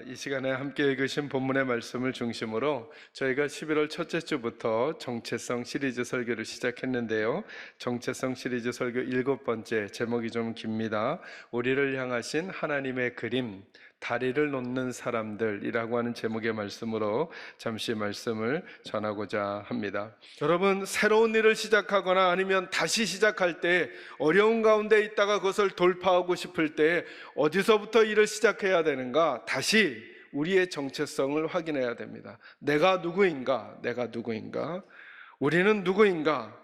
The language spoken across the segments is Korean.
이 시간에 함께 읽으신 본문의 말씀을 중심으로 저희가 11월 첫째 주부터 정체성 시리즈 설교를 시작했는데요. 정체성 시리즈 설교 7번째, 제목이 좀 깁니다. 우리를 향하신 하나님의 그림, 다리를 놓는 사람들이라고 하는 제목의 말씀으로 잠시 말씀을 전하고자 합니다. 여러분, 새로운 일을 시작하거나 아니면 다시 시작할 때 어려운 가운데 있다가 그것을 돌파하고 싶을 때 어디서부터 일을 시작해야 되는가? 다시 우리의 정체성을 확인해야 됩니다. 내가 누구인가? 우리는 누구인가?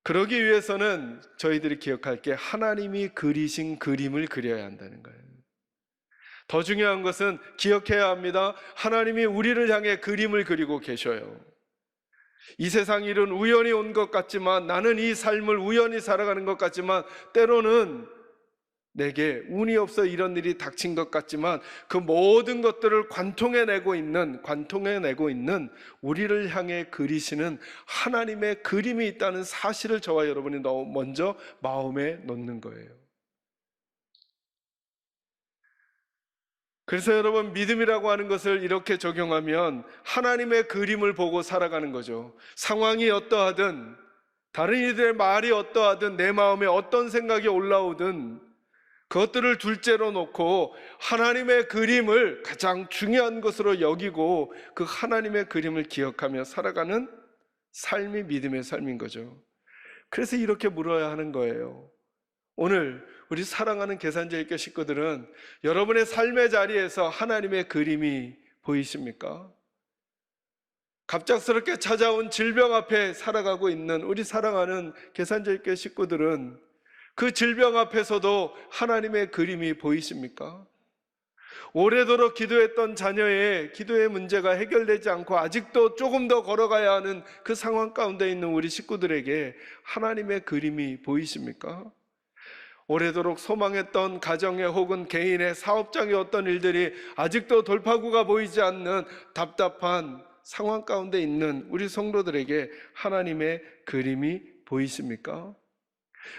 그러기 위해서는 저희들이 기억할 게 하나님이 그리신 그림을 그려야 한다는 거예요. 더 중요한 것은 기억해야 합니다. 하나님이 우리를 향해 그림을 그리고 계셔요. 이 세상 일은 우연히 온 것 같지만, 나는 이 삶을 우연히 살아가는 것 같지만, 때로는 내게 운이 없어 이런 일이 닥친 것 같지만, 그 모든 것들을 관통해내고 있는 우리를 향해 그리시는 하나님의 그림이 있다는 사실을 저와 여러분이 먼저 마음에 놓는 거예요. 그래서 여러분, 믿음이라고 하는 것을 이렇게 적용하면 하나님의 그림을 보고 살아가는 거죠. 상황이 어떠하든, 다른 이들의 말이 어떠하든, 내 마음에 어떤 생각이 올라오든 그것들을 둘째로 놓고 하나님의 그림을 가장 중요한 것으로 여기고 그 하나님의 그림을 기억하며 살아가는 삶이 믿음의 삶인 거죠. 그래서 이렇게 물어야 하는 거예요. 오늘 우리 사랑하는 계산제일교 식구들은 여러분의 삶의 자리에서 하나님의 그림이 보이십니까? 갑작스럽게 찾아온 질병 앞에 살아가고 있는 우리 사랑하는 계산제일교 식구들은 그 질병 앞에서도 하나님의 그림이 보이십니까? 오래도록 기도했던 자녀의 기도의 문제가 해결되지 않고 아직도 조금 더 걸어가야 하는 그 상황 가운데 있는 우리 식구들에게 하나님의 그림이 보이십니까? 오래도록 소망했던 가정의 혹은 개인의 사업장의 어떤 일들이 아직도 돌파구가 보이지 않는 답답한 상황 가운데 있는 우리 성도들에게 하나님의 그림이 보이십니까?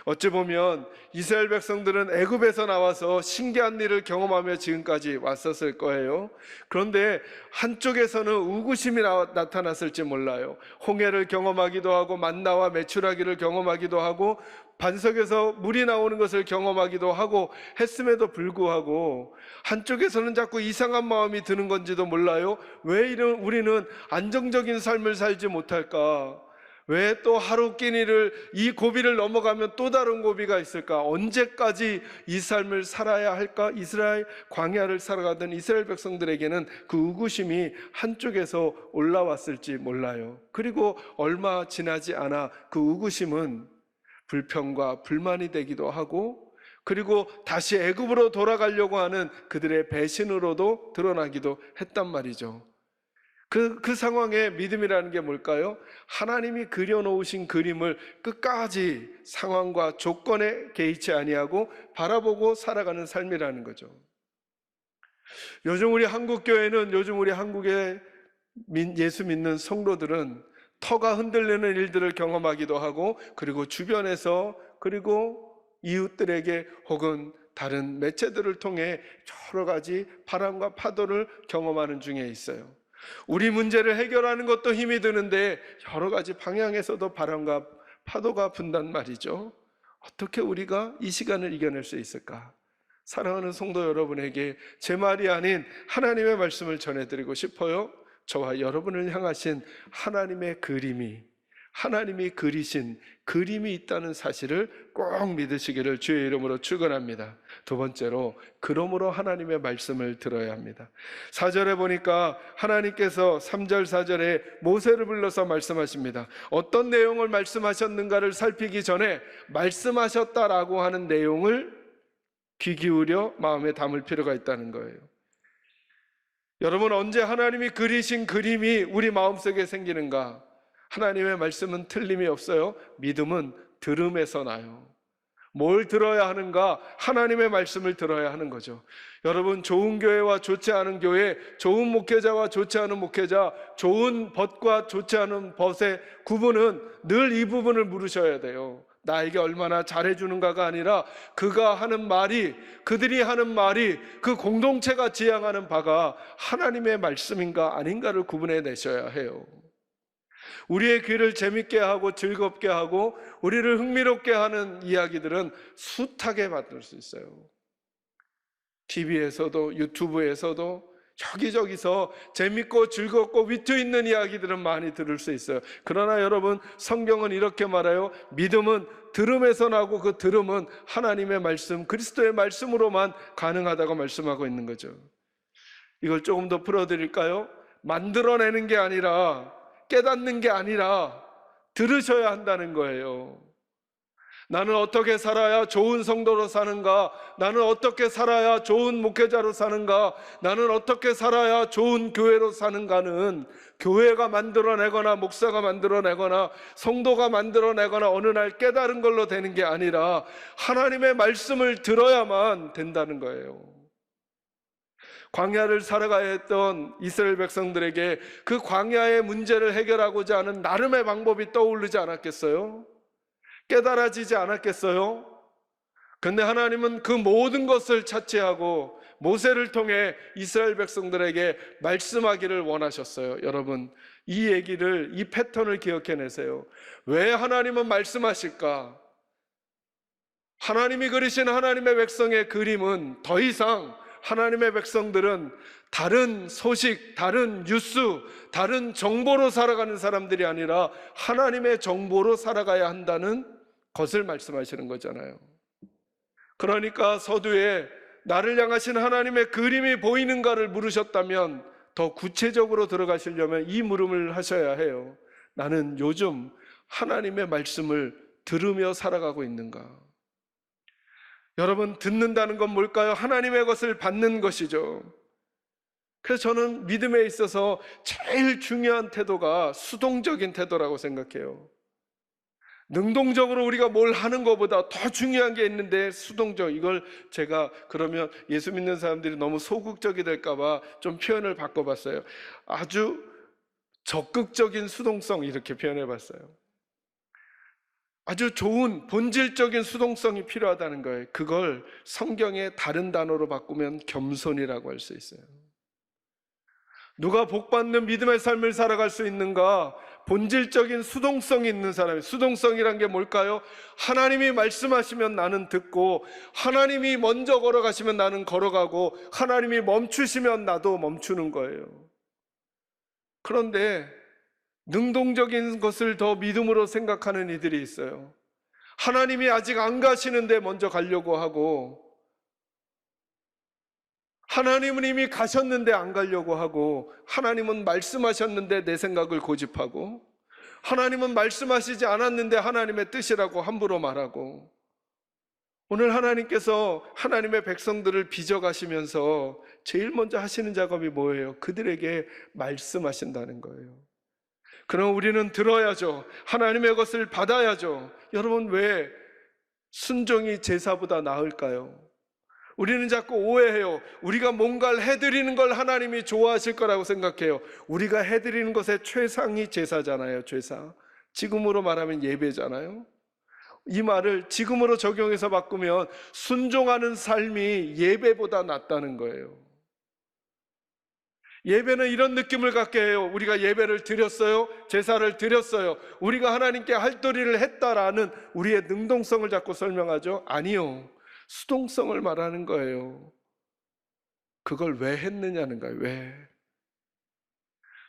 어찌 보면 이스라엘 백성들은 애굽에서 나와서 신기한 일을 경험하며 지금까지 왔었을 거예요. 그런데 한쪽에서는 우구심이 나타났을지 몰라요. 홍해를 경험하기도 하고 만나와 메추라기를 경험하기도 하고 반석에서 물이 나오는 것을 경험하기도 하고 했음에도 불구하고 한쪽에서는 자꾸 이상한 마음이 드는 건지도 몰라요. 왜 우리는 안정적인 삶을 살지 못할까? 왜 또 하루 끼니를 이 고비를 넘어가면 또 다른 고비가 있을까? 언제까지 이 삶을 살아야 할까? 이스라엘 광야를 살아가던 이스라엘 백성들에게는 그 의구심이 한쪽에서 올라왔을지 몰라요. 그리고 얼마 지나지 않아 그 의구심은 불평과 불만이 되기도 하고, 그리고 다시 애굽으로 돌아가려고 하는 그들의 배신으로도 드러나기도 했단 말이죠. 그 상황에 믿음이라는 게 뭘까요? 하나님이 그려놓으신 그림을 끝까지 상황과 조건에 개의치 아니하고 바라보고 살아가는 삶이라는 거죠. 요즘 우리 한국의 예수 믿는 성도들은 터가 흔들리는 일들을 경험하기도 하고, 그리고 주변에서, 그리고 이웃들에게 혹은 다른 매체들을 통해 여러 가지 바람과 파도를 경험하는 중에 있어요. 우리 문제를 해결하는 것도 힘이 드는데 여러 가지 방향에서도 바람과 파도가 분단 말이죠. 어떻게 우리가 이 시간을 이겨낼 수 있을까? 사랑하는 성도 여러분에게 제 말이 아닌 하나님의 말씀을 전해드리고 싶어요. 저와 여러분을 향하신 하나님의 그림이, 하나님이 그리신 그림이 있다는 사실을 꼭 믿으시기를 주의 이름으로 축원합니다. 두 번째로, 그러므로 하나님의 말씀을 들어야 합니다. 4절에 보니까 하나님께서 3절 4절에 모세를 불러서 말씀하십니다. 어떤 내용을 말씀하셨는가를 살피기 전에 말씀하셨다라고 하는 내용을 귀 기울여 마음에 담을 필요가 있다는 거예요. 여러분, 언제 하나님이 그리신 그림이 우리 마음속에 생기는가? 하나님의 말씀은 틀림이 없어요. 믿음은 들음에서 나요. 뭘 들어야 하는가? 하나님의 말씀을 들어야 하는 거죠. 여러분, 좋은 교회와 좋지 않은 교회, 좋은 목회자와 좋지 않은 목회자, 좋은 벗과 좋지 않은 벗의 구분은 늘 이 부분을 물으셔야 돼요. 나에게 얼마나 잘해주는가가 아니라 그가 하는 말이, 그들이 하는 말이, 그 공동체가 지향하는 바가 하나님의 말씀인가 아닌가를 구분해 내셔야 해요. 우리의 귀를 재밌게 하고 즐겁게 하고 우리를 흥미롭게 하는 이야기들은 숱하게 받을 수 있어요. TV에서도 유튜브에서도 여기저기서 재밌고 즐겁고 위트 있는 이야기들은 많이 들을 수 있어요. 그러나 여러분, 성경은 이렇게 말해요. 믿음은 들음에서 나고 그 들음은 하나님의 말씀, 그리스도의 말씀으로만 가능하다고 말씀하고 있는 거죠. 이걸 조금 더 풀어드릴까요? 만들어내는 게 아니라, 깨닫는 게 아니라 들으셔야 한다는 거예요. 나는 어떻게 살아야 좋은 성도로 사는가? 나는 어떻게 살아야 좋은 목회자로 사는가? 나는 어떻게 살아야 좋은 교회로 사는가는 교회가 만들어내거나 목사가 만들어내거나 성도가 만들어내거나 어느 날 깨달은 걸로 되는 게 아니라 하나님의 말씀을 들어야만 된다는 거예요. 광야를 살아가야 했던 이스라엘 백성들에게 그 광야의 문제를 해결하고자 하는 나름의 방법이 떠오르지 않았겠어요? 깨달아지지 않았겠어요? 근데 하나님은 그 모든 것을 차치하고 모세를 통해 이스라엘 백성들에게 말씀하기를 원하셨어요. 여러분, 이 얘기를, 이 패턴을 기억해내세요. 왜 하나님은 말씀하실까? 하나님이 그리신 하나님의 백성의 그림은 더 이상 하나님의 백성들은 다른 소식, 다른 뉴스, 다른 정보로 살아가는 사람들이 아니라 하나님의 정보로 살아가야 한다는 것을 말씀하시는 거잖아요. 그러니까 서두에 나를 향하신 하나님의 그림이 보이는가를 물으셨다면 더 구체적으로 들어가시려면 이 물음을 하셔야 해요. 나는 요즘 하나님의 말씀을 들으며 살아가고 있는가? 여러분, 듣는다는 건 뭘까요? 하나님의 것을 받는 것이죠. 그래서 저는 믿음에 있어서 제일 중요한 태도가 수동적인 태도라고 생각해요. 능동적으로 우리가 뭘 하는 것보다 더 중요한 게 있는데 수동적, 이걸 제가 그러면 예수 믿는 사람들이 너무 소극적이 될까 봐 좀 표현을 바꿔봤어요. 아주 적극적인 수동성, 이렇게 표현해봤어요. 아주 좋은 본질적인 수동성이 필요하다는 거예요. 그걸 성경의 다른 단어로 바꾸면 겸손이라고 할 수 있어요. 누가 복받는 믿음의 삶을 살아갈 수 있는가? 본질적인 수동성이 있는 사람이. 수동성이란 게 뭘까요? 하나님이 말씀하시면 나는 듣고, 하나님이 먼저 걸어가시면 나는 걸어가고, 하나님이 멈추시면 나도 멈추는 거예요. 그런데 능동적인 것을 더 믿음으로 생각하는 이들이 있어요. 하나님이 아직 안 가시는데 먼저 가려고 하고, 하나님은 이미 가셨는데 안 가려고 하고, 하나님은 말씀하셨는데 내 생각을 고집하고, 하나님은 말씀하시지 않았는데 하나님의 뜻이라고 함부로 말하고, 오늘 하나님께서 하나님의 백성들을 빚어가시면서 제일 먼저 하시는 작업이 뭐예요? 그들에게 말씀하신다는 거예요. 그럼 우리는 들어야죠. 하나님의 것을 받아야죠. 여러분, 왜 순종이 제사보다 나을까요? 우리는 자꾸 오해해요. 우리가 뭔가를 해드리는 걸 하나님이 좋아하실 거라고 생각해요. 우리가 해드리는 것의 최상이 제사잖아요. 제사. 지금으로 말하면 예배잖아요. 이 말을 지금으로 적용해서 바꾸면 순종하는 삶이 예배보다 낫다는 거예요. 예배는 이런 느낌을 갖게 해요. 우리가 예배를 드렸어요. 제사를 드렸어요. 우리가 하나님께 할 도리를 했다라는 우리의 능동성을 자꾸 설명하죠. 아니요. 수동성을 말하는 거예요. 그걸 왜 했느냐는 거예요. 왜?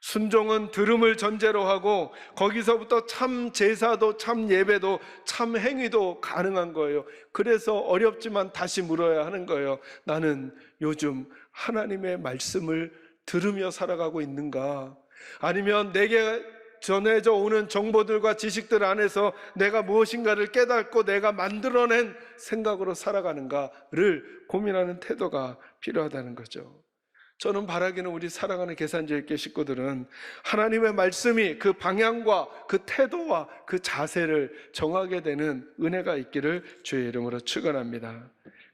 순종은 들음을 전제로 하고 거기서부터 참 제사도 참 예배도 참 행위도 가능한 거예요. 그래서 어렵지만 다시 물어야 하는 거예요. 나는 요즘 하나님의 말씀을 들으며 살아가고 있는가? 아니면 내게 전해져 오는 정보들과 지식들 안에서 내가 무엇인가를 깨닫고 내가 만들어낸 생각으로 살아가는가를 고민하는 태도가 필요하다는 거죠. 저는 바라기는 우리 사랑하는 계산제일교회 식구들은 하나님의 말씀이 그 방향과 그 태도와 그 자세를 정하게 되는 은혜가 있기를 주의 이름으로 축원합니다.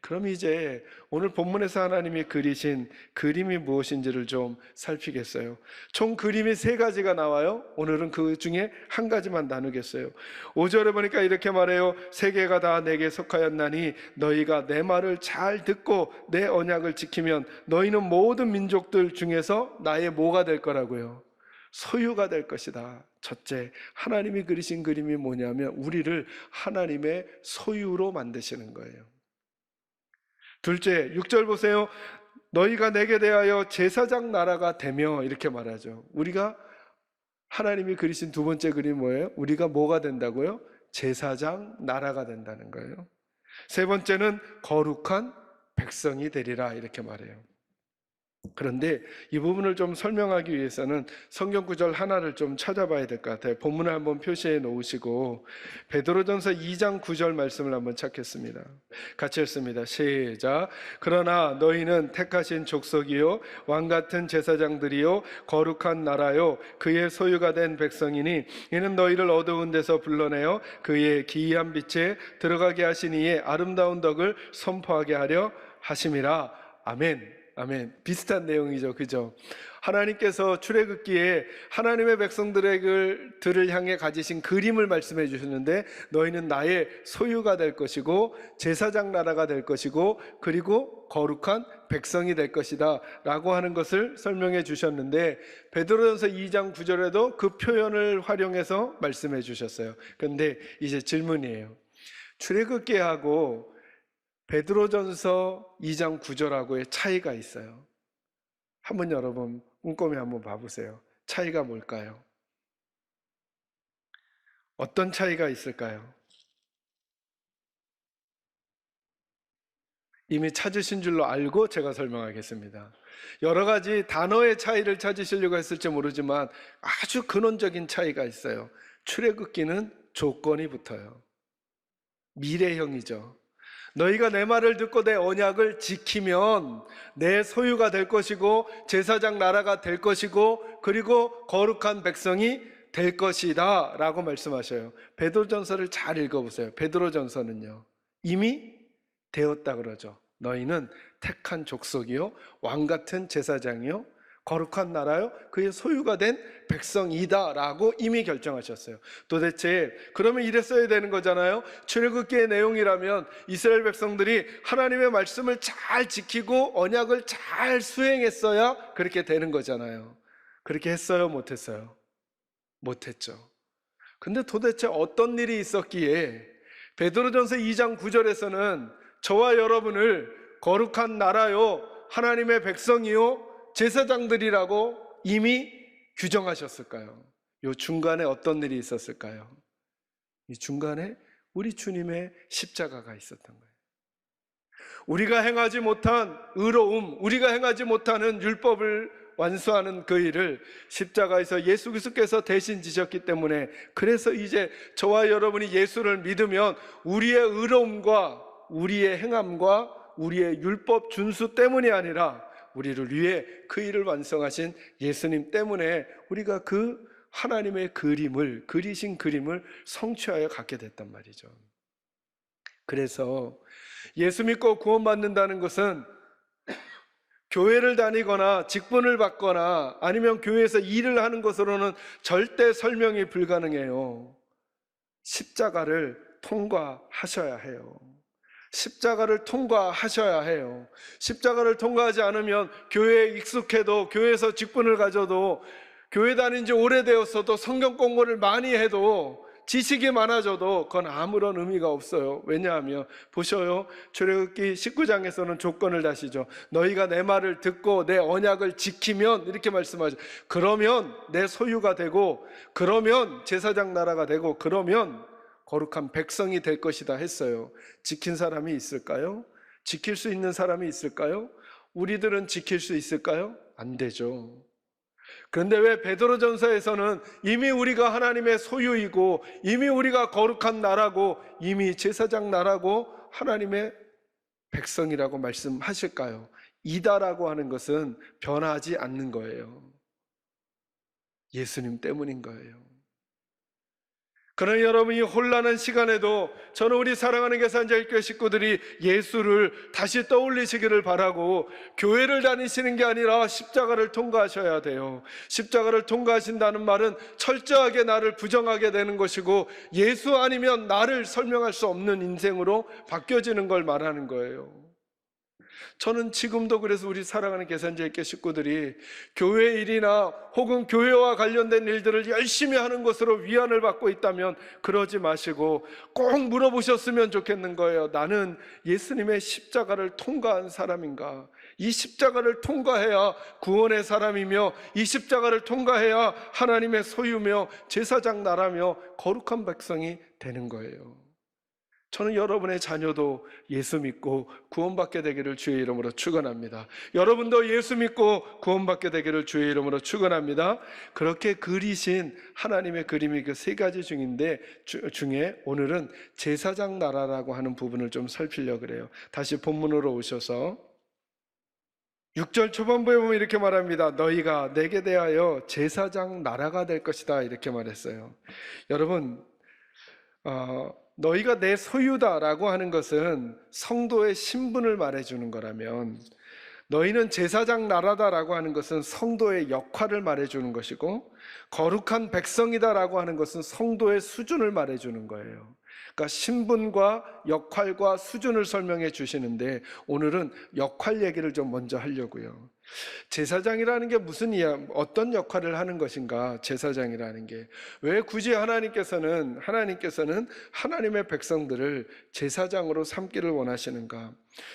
그럼 이제 오늘 본문에서 하나님이 그리신 그림이 무엇인지를 좀 살피겠어요. 총 그림이 세 가지가 나와요. 오늘은 그 중에 한 가지만 나누겠어요. 5절에 보니까 이렇게 말해요. 세계가 다 내게 속하였나니 너희가 내 말을 잘 듣고 내 언약을 지키면 너희는 모든 민족들 중에서 나의 뭐가 될 거라고요? 소유가 될 것이다. 첫째, 하나님이 그리신 그림이 뭐냐면 우리를 하나님의 소유로 만드시는 거예요. 둘째, 6절 보세요. 너희가 내게 대하여 제사장 나라가 되며, 이렇게 말하죠. 우리가 하나님이 그리신 두 번째 그림이 뭐예요? 우리가 뭐가 된다고요? 제사장 나라가 된다는 거예요. 세 번째는 거룩한 백성이 되리라, 이렇게 말해요. 그런데 이 부분을 좀 설명하기 위해서는 성경 구절 하나를 좀 찾아봐야 될 것 같아요. 본문을 한번 표시해 놓으시고 베드로전서 2장 9절 말씀을 한번 찾겠습니다. 같이 읽습니다. 시작. 그러나 너희는 택하신 족속이요 왕같은 제사장들이요 거룩한 나라요 그의 소유가 된 백성이니 이는 너희를 어두운 데서 불러내어 그의 기이한 빛에 들어가게 하신 이의 아름다운 덕을 선포하게 하려 하심이라. 아멘. 아멘. 비슷한 내용이죠. 그죠? 하나님께서 출애굽기에 하나님의 백성들을 향해 가지신 그림을 말씀해 주셨는데 너희는 나의 소유가 될 것이고 제사장 나라가 될 것이고 그리고 거룩한 백성이 될 것이다 라고 하는 것을 설명해 주셨는데 베드로전서 2장 9절에도 그 표현을 활용해서 말씀해 주셨어요. 그런데 이제 질문이에요. 출애굽기하고 베드로전서 2장 9절하고의 차이가 있어요. 한번 여러분 꼼꼼히 한번 봐보세요. 차이가 뭘까요? 어떤 차이가 있을까요? 이미 찾으신 줄로 알고 제가 설명하겠습니다. 여러 가지 단어의 차이를 찾으시려고 했을지 모르지만 아주 근원적인 차이가 있어요. 출애굽기는 조건이 붙어요. 미래형이죠. 너희가 내 말을 듣고 내 언약을 지키면 내 소유가 될 것이고 제사장 나라가 될 것이고 그리고 거룩한 백성이 될 것이다 라고 말씀하셔요. 베드로전서를 잘 읽어보세요. 베드로전서는요 이미 되었다 그러죠. 너희는 택한 족속이요 왕같은 제사장이요 거룩한 나라요 그의 소유가 된 백성이다 라고 이미 결정하셨어요. 도대체 그러면 이랬어야 되는 거잖아요. 출애굽기의 내용이라면 이스라엘 백성들이 하나님의 말씀을 잘 지키고 언약을 잘 수행했어야 그렇게 되는 거잖아요. 그렇게 했어요? 못했어요? 못했죠. 근데 도대체 어떤 일이 있었기에 베드로전서 2장 9절에서는 저와 여러분을 거룩한 나라요 하나님의 백성이요 제사장들이라고 이미 규정하셨을까요? 이 중간에 어떤 일이 있었을까요? 이 중간에 우리 주님의 십자가가 있었던 거예요. 우리가 행하지 못한 의로움, 우리가 행하지 못하는 율법을 완수하는 그 일을 십자가에서 예수 그리스도께서 대신 지셨기 때문에 그래서 이제 저와 여러분이 예수를 믿으면 우리의 의로움과 우리의 행함과 우리의 율법 준수 때문이 아니라 우리를 위해 그 일을 완성하신 예수님 때문에 우리가 그 하나님의 그리신 그림을 성취하여 갖게 됐단 말이죠. 그래서 예수 믿고 구원받는다는 것은 교회를 다니거나 직분을 받거나 아니면 교회에서 일을 하는 것으로는 절대 설명이 불가능해요. 십자가를 통과하셔야 해요. 십자가를 통과하셔야 해요. 십자가를 통과하지 않으면 교회에 익숙해도 교회에서 직분을 가져도 교회 다닌 지 오래되었어도 성경 공부를 많이 해도 지식이 많아져도 그건 아무런 의미가 없어요. 왜냐하면 보셔요. 출애굽기 19장에서는 조건을 다시죠. 너희가 내 말을 듣고 내 언약을 지키면 이렇게 말씀하죠. 그러면 내 소유가 되고 그러면 제사장 나라가 되고 그러면 거룩한 백성이 될 것이다 했어요. 지킨 사람이 있을까요? 지킬 수 있는 사람이 있을까요? 우리들은 지킬 수 있을까요? 안 되죠. 그런데 왜 베드로전서에서는 이미 우리가 하나님의 소유이고 이미 우리가 거룩한 나라고 이미 제사장 나라고 하나님의 백성이라고 말씀하실까요? 이다라고 하는 것은 변하지 않는 거예요. 예수님 때문인 거예요. 그러나 여러분이 혼란한 시간에도 저는 우리 사랑하는 계산자교회 식구들이 예수를 다시 떠올리시기를 바라고, 교회를 다니시는 게 아니라 십자가를 통과하셔야 돼요. 십자가를 통과하신다는 말은 철저하게 나를 부정하게 되는 것이고, 예수 아니면 나를 설명할 수 없는 인생으로 바뀌어지는 걸 말하는 거예요. 저는 지금도 그래서 우리 사랑하는 계산자교회 식구들이 교회 일이나 혹은 교회와 관련된 일들을 열심히 하는 것으로 위안을 받고 있다면 그러지 마시고 꼭 물어보셨으면 좋겠는 거예요. 나는 예수님의 십자가를 통과한 사람인가? 이 십자가를 통과해야 구원의 사람이며, 이 십자가를 통과해야 하나님의 소유며 제사장 나라며 거룩한 백성이 되는 거예요. 저는 여러분의 자녀도 예수 믿고 구원받게 되기를 주의 이름으로 축원합니다. 여러분도 예수 믿고 구원받게 되기를 주의 이름으로 축원합니다. 그렇게 그리신 하나님의 그림이 그 세 가지 중에 오늘은 제사장 나라라고 하는 부분을 좀 살피려고 그래요. 다시 본문으로 오셔서 6절 초반부에 보면 이렇게 말합니다. 너희가 내게 대하여 제사장 나라가 될 것이다, 이렇게 말했어요. 여러분, 너희가 내 소유다라고 하는 것은 성도의 신분을 말해주는 거라면, 너희는 제사장 나라다라고 하는 것은 성도의 역할을 말해주는 것이고, 거룩한 백성이다라고 하는 것은 성도의 수준을 말해주는 거예요. 그러니까 신분과 역할과 수준을 설명해 주시는데, 오늘은 역할 얘기를 좀 먼저 하려고요. 제사장이라는 게 어떤 역할을 하는 것인가? 제사장이라는 게 왜 굳이 하나님께서는 하나님의 백성들을 제사장으로 삼기를 원하시는가?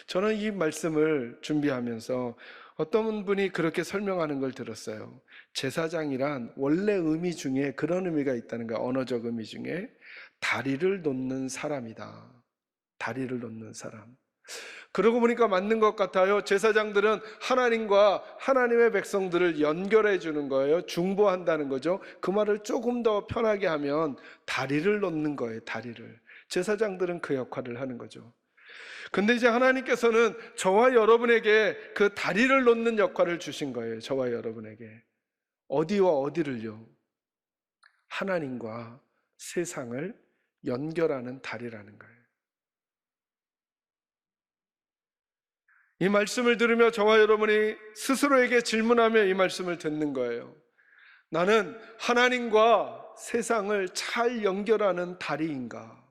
저는 이 말씀을 준비하면서 어떤 분이 그렇게 설명하는 걸 들었어요. 제사장이란 원래 의미 중에 그런 의미가 있다는 거야. 언어적 의미 중에 다리를 놓는 사람이다. 다리를 놓는 사람. 그러고 보니까 맞는 것 같아요. 제사장들은 하나님과 하나님의 백성들을 연결해 주는 거예요. 중보한다는 거죠. 그 말을 조금 더 편하게 하면 다리를 놓는 거예요. 다리를. 제사장들은 그 역할을 하는 거죠. 근데 이제 하나님께서는 저와 여러분에게 그 다리를 놓는 역할을 주신 거예요. 저와 여러분에게. 어디와 어디를요? 하나님과 세상을 연결하는 다리라는 거예요. 이 말씀을 들으며 저와 여러분이 스스로에게 질문하며 이 말씀을 듣는 거예요. 나는 하나님과 세상을 잘 연결하는 다리인가?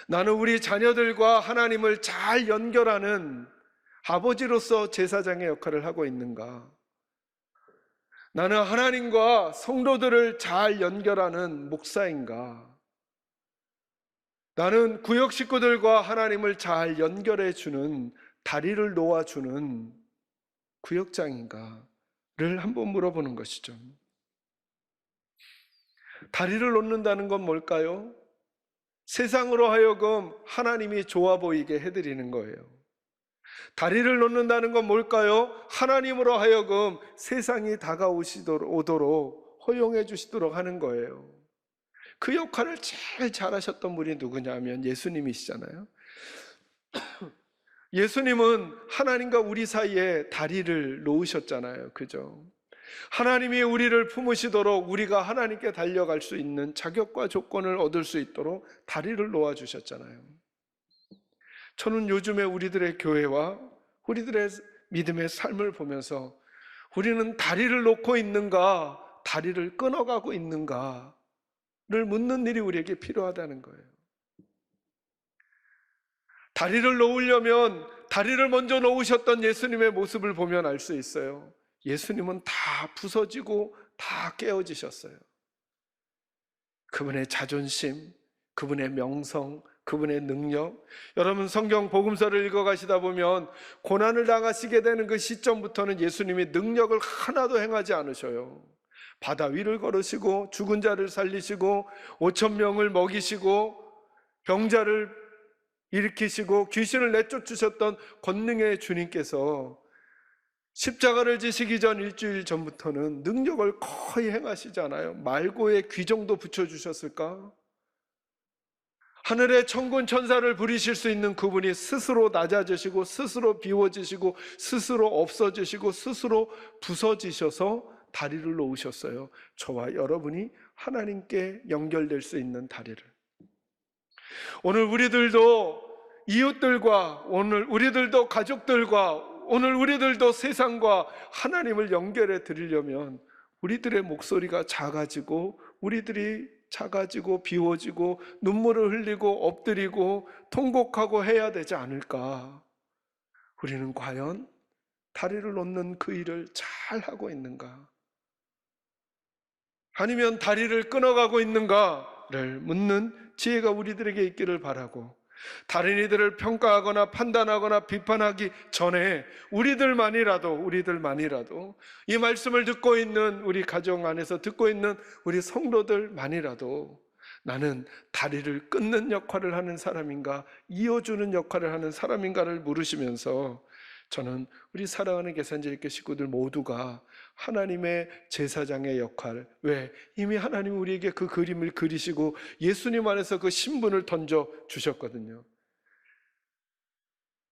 나는 우리 자녀들과 하나님을 잘 연결하는 아버지로서 제사장의 역할을 하고 있는가? 나는 하나님과 성도들을 잘 연결하는 목사인가? 나는 구역 식구들과 하나님을 잘 연결해 주는, 다리를 놓아주는 구역장인가를 한번 물어보는 것이죠. 다리를 놓는다는 건 뭘까요? 세상으로 하여금 하나님이 좋아 보이게 해드리는 거예요. 다리를 놓는다는 건 뭘까요? 하나님으로 하여금 세상이 다가오도록 허용해 주시도록 하는 거예요. 그 역할을 제일 잘하셨던 분이 누구냐면 예수님이시잖아요. 예수님은 하나님과 우리 사이에 다리를 놓으셨잖아요. 그죠? 하나님이 우리를 품으시도록 우리가 하나님께 달려갈 수 있는 자격과 조건을 얻을 수 있도록 다리를 놓아주셨잖아요. 저는 요즘에 우리들의 교회와 우리들의 믿음의 삶을 보면서 우리는 다리를 놓고 있는가, 다리를 끊어가고 있는가를 묻는 일이 우리에게 필요하다는 거예요. 다리를 놓으려면 다리를 먼저 놓으셨던 예수님의 모습을 보면 알 수 있어요. 예수님은 다 부서지고 다 깨어지셨어요. 그분의 자존심, 그분의 명성, 그분의 능력. 여러분, 성경 복음서를 읽어가시다 보면 고난을 당하시게 되는 그 시점부터는 예수님이 능력을 하나도 행하지 않으셔요. 바다 위를 걸으시고 죽은 자를 살리시고 5,000명을 먹이시고 병자를 일으키시고 귀신을 내쫓으셨던 권능의 주님께서 십자가를 지시기 전 일주일 전부터는 능력을 거의 행하시지 않아요. 말고의 귀정도 붙여주셨을까? 하늘의 천군 천사를 부리실 수 있는 그분이 스스로 낮아지시고 스스로 비워지시고 스스로 없어지시고 스스로 부서지셔서 다리를 놓으셨어요. 저와 여러분이 하나님께 연결될 수 있는 다리를. 오늘 우리들도 이웃들과, 오늘 우리들도 가족들과, 오늘 우리들도 세상과 하나님을 연결해 드리려면 우리들의 목소리가 작아지고, 우리들이 작아지고 비워지고 눈물을 흘리고 엎드리고 통곡하고 해야 되지 않을까? 우리는 과연 다리를 놓는 그 일을 잘 하고 있는가? 아니면 다리를 끊어가고 있는가를 묻는 지혜가 우리들에게 있기를 바라고, 다른 이들을 평가하거나 판단하거나 비판하기 전에 우리들만이라도 이 말씀을 듣고 있는 우리 가정 안에서 듣고 있는 우리 성도들만이라도 나는 다리를 끊는 역할을 하는 사람인가, 이어주는 역할을 하는 사람인가를 물으시면서, 저는 우리 사랑하는 계산제일교 식구들 모두가 하나님의 제사장의 역할, 왜? 이미 하나님 우리에게 그 그림을 그리시고 예수님 안에서 그 신분을 던져 주셨거든요.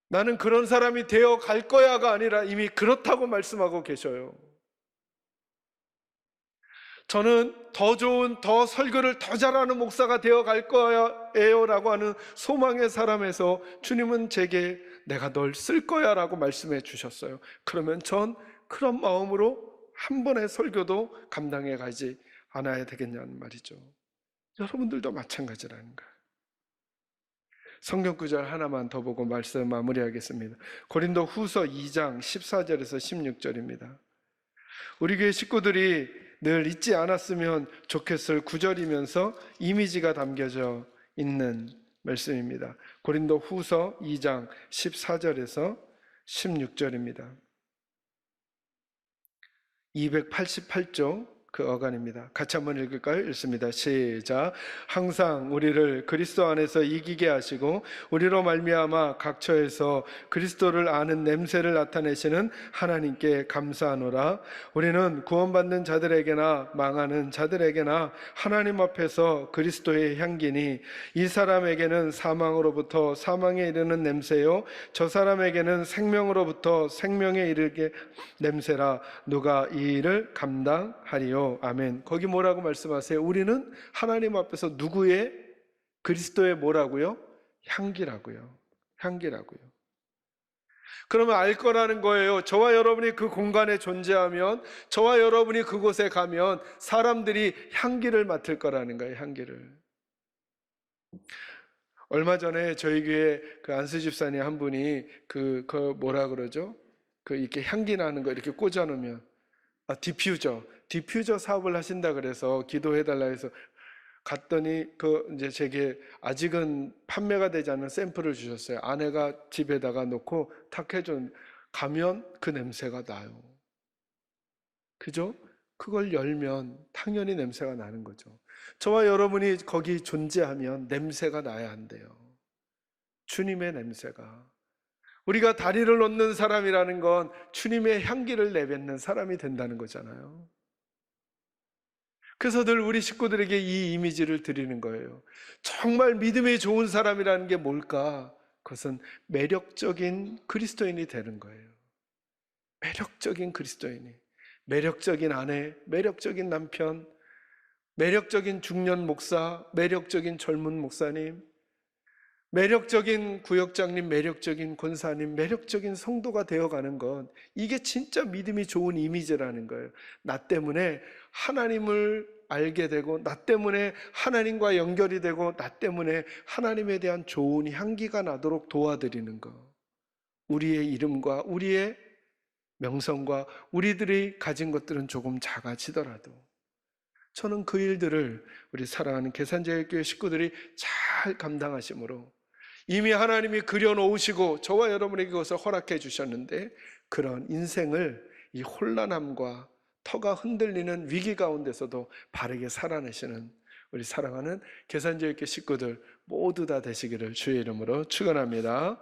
나는 그런 사람이 되어 갈 거야가 아니라 이미 그렇다고 말씀하고 계셔요. 저는 더 좋은, 더 설교를 더 잘하는 목사가 되어 갈 거예요 라고 하는 소망의 사람에서 주님은 제게 내가 널 쓸 거야 라고 말씀해 주셨어요. 그러면 전 그런 마음으로 한 번의 설교도 감당해 가지 않아야 되겠냐는 말이죠. 여러분들도 마찬가지라는 거예요. 성경 구절 하나만 더 보고 말씀 마무리하겠습니다. 고린도 후서 2장 14절에서 16절입니다. 우리 교회 식구들이 늘 잊지 않았으면 좋겠을 구절이면서 이미지가 담겨져 있는 말씀입니다. 고린도 후서 2장 14절에서 16절입니다. 288조 그 어간입니다. 같이 한번 읽을까요? 읽습니다. 시작. 항상 우리를 그리스도 안에서 이기게 하시고 우리로 말미암아 각 처에서 그리스도를 아는 냄새를 나타내시는 하나님께 감사하노라. 우리는 구원받는 자들에게나 망하는 자들에게나 하나님 앞에서 그리스도의 향기니, 이 사람에게는 사망으로부터 사망에 이르는 냄새요 저 사람에게는 생명으로부터 생명에 이르게 냄새라. 누가 이 일을 감당하리요? 아멘. 거기 뭐라고 말씀하세요? 우리는 하나님 앞에서 누구의? 그리스도의 뭐라고요? 향기라고요. 향기라고요. 그러면 알 거라는 거예요. 저와 여러분이 그 공간에 존재하면, 저와 여러분이 그곳에 가면 사람들이 향기를 맡을 거라는 거예요. 향기를. 얼마 전에 저희 교회 그 안수 집사님 한 분이 그 뭐라 그러죠? 그 이렇게 향기 나는 거 이렇게 꽂아 놓으면, 디퓨저 사업을 하신다 그래서 기도해달라 해서 갔더니 이제 제게 아직은 판매가 되지 않은 샘플을 주셨어요. 아내가 집에다가 놓고 탁 해준, 가면 그 냄새가 나요. 그죠? 그걸 열면 당연히 냄새가 나는 거죠. 저와 여러분이 거기 존재하면 냄새가 나야 한대요. 주님의 냄새가. 우리가 다리를 놓는 사람이라는 건 주님의 향기를 내뱉는 사람이 된다는 거잖아요. 그래서 늘 우리 식구들에게 이 이미지를 드리는 거예요. 정말 믿음이 좋은 사람이라는 게 뭘까? 그것은 매력적인 그리스도인이 되는 거예요. 매력적인 그리스도인이. 매력적인 아내, 매력적인 남편, 매력적인 중년 목사, 매력적인 젊은 목사님, 매력적인 구역장님, 매력적인 권사님, 매력적인 성도가 되어가는 건, 이게 진짜 믿음이 좋은 이미지라는 거예요. 나 때문에 하나님을 알게 되고, 나 때문에 하나님과 연결이 되고, 나 때문에 하나님에 대한 좋은 향기가 나도록 도와드리는 거. 우리의 이름과 우리의 명성과 우리들이 가진 것들은 조금 작아지더라도 저는 그 일들을 우리 사랑하는 계산제일교회 식구들이 잘 감당하심으로, 이미 하나님이 그려놓으시고 저와 여러분에게 그것을 허락해 주셨는데, 그런 인생을 이 혼란함과 터가 흔들리는 위기 가운데서도 바르게 살아내시는 우리 사랑하는 계산제일교회 식구들 모두 다 되시기를 주의 이름으로 축원합니다.